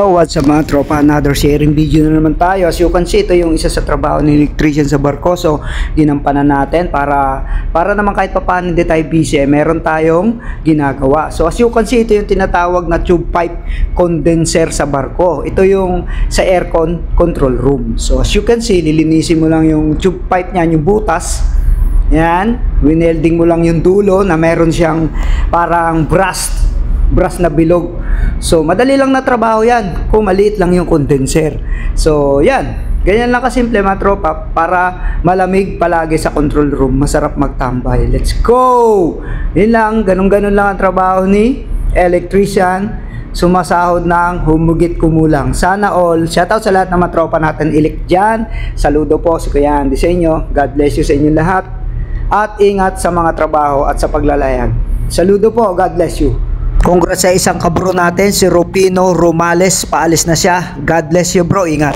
So what's up mga tropa, another sharing video na naman tayo. As you can see, ito yung isa sa trabaho ni electrician sa barko. So ginampanan natin para naman kahit papaano hindi tayo busy, meron tayong ginagawa. So as you can see, ito yung tinatawag na tube pipe condenser sa barko. Ito yung sa aircon control room. So as you can see, lilinisin mo lang yung tube pipe niyan, yung butas. Yan, winelding mo lang yung dulo na meron siyang parang brass na bilog. So madali lang na trabaho yan kung maliit lang yung condenser. So yan, ganyan lang kasimple mga tropa, para malamig palagi sa control room, masarap magtambay. Let's go! Yun lang, ganun-ganun lang ang trabaho ni electrician, sumasahod ng humugit kumulang. Sana all. Shoutout sa lahat ng mga tropa natin elect dyan. Saludo po si Kuya Andy sa inyo. God bless you sa inyo lahat. At ingat sa mga trabaho at sa paglalayag. Saludo po, God bless you. Congrats sa isang kabro natin, si Rupino Romales. Paalis na siya. God bless you bro, ingat.